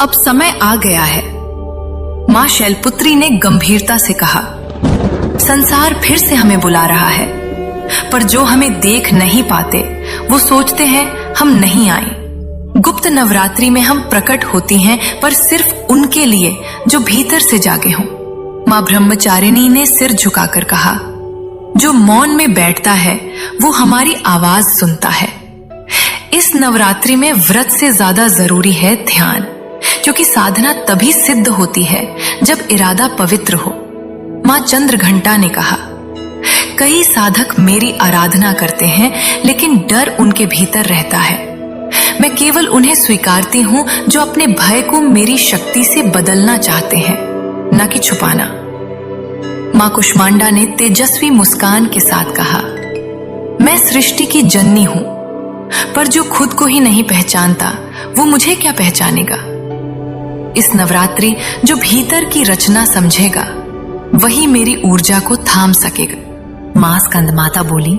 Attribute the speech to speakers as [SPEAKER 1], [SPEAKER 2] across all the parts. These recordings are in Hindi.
[SPEAKER 1] अब समय आ गया है, मां शैलपुत्री ने गंभीरता से कहा। संसार फिर से हमें बुला रहा है, पर जो हमें देख नहीं पाते वो सोचते हैं हम नहीं आए। गुप्त नवरात्रि में हम प्रकट होती हैं, पर सिर्फ उनके लिए जो भीतर से जागे हों। मां ब्रह्मचारिणी ने सिर झुकाकर कहा, जो मौन में बैठता है वो हमारी आवाज सुनता है। इस नवरात्रि में व्रत से ज्यादा जरूरी है ध्यान, क्योंकि साधना तभी सिद्ध होती है जब इरादा पवित्र हो। मां चंद्रघंटा ने कहा, कई साधक मेरी आराधना करते हैं, लेकिन डर उनके भीतर रहता है। मैं केवल उन्हें स्वीकारती हूं जो अपने भय को मेरी शक्ति से बदलना चाहते हैं, न कि छुपाना। मां कुष्मांडा ने तेजस्वी मुस्कान के साथ कहा, मैं सृष्टि की जननी हूं, पर जो खुद को ही नहीं पहचानता वो मुझे क्या पहचानेगा। इस नवरात्रि जो भीतर की रचना समझेगा वही मेरी ऊर्जा को थाम सकेगा।
[SPEAKER 2] मां स्कंदमाता बोली,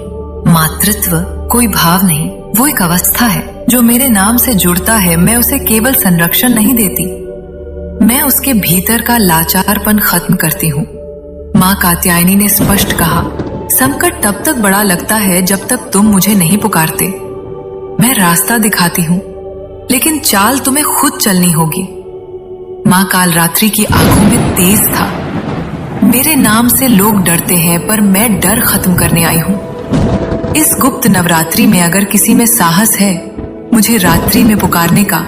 [SPEAKER 2] मातृत्व कोई भाव नहीं, वो एक अवस्था है।
[SPEAKER 1] जो मेरे नाम से जुड़ता है मैं उसे केवल संरक्षण नहीं देती, मैं उसके भीतर का लाचारपन खत्म करती हूँ। मां कात्यायनी ने स्पष्ट कहा, संकट तब तक बड़ा लगता है जब तक तुम मुझे नहीं पुकारते। मैं रास्ता दिखाती हूँ, लेकिन चाल तुम्हें खुद चलनी होगी। मां कालरात्रि की आंखों में तेज था। मेरे नाम से लोग डरते हैं, पर मैं डर खत्म करने आई हूँ। इस गुप्त नवरात्रि में अगर किसी में साहस है मुझे रात्रि में पुकारने का,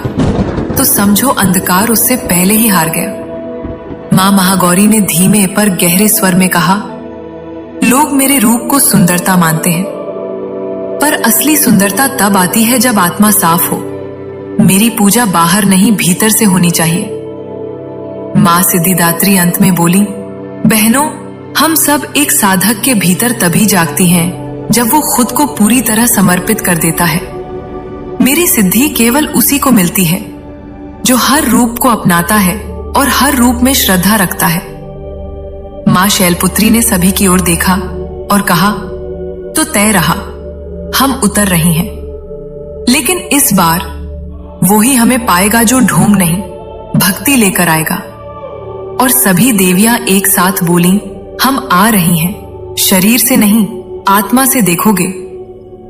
[SPEAKER 1] तो समझो अंधकार उससे पहले ही हार गया। मां महागौरी ने धीमे पर गहरे स्वर में कहा, लोग मेरे रूप को सुंदरता मानते हैं, पर असली सुंदरता तब आती है जब आत्मा साफ हो। मेरी पूजा बाहर नहीं भीतर से होनी चाहिए। मां सिद्धिदात्री अंत में बोली, बहनों, हम सब एक साधक के भीतर तभी जागती हैं जब वो खुद को पूरी तरह समर्पित कर देता है। मेरी सिद्धि केवल उसी को मिलती है जो हर रूप को अपनाता है और हर रूप में श्रद्धा रखता है। मां शैलपुत्री ने सभी की ओर देखा और कहा, तो तय रहा, हम उतर रही हैं, लेकिन इस बार वो ही हमें पाएगा जो ढोंग नहीं भक्ति लेकर आएगा। और सभी देवियां एक साथ बोली, हम आ रही हैं, शरीर से नहीं आत्मा से देखोगे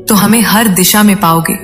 [SPEAKER 1] तो हमें हर दिशा में पाओगे।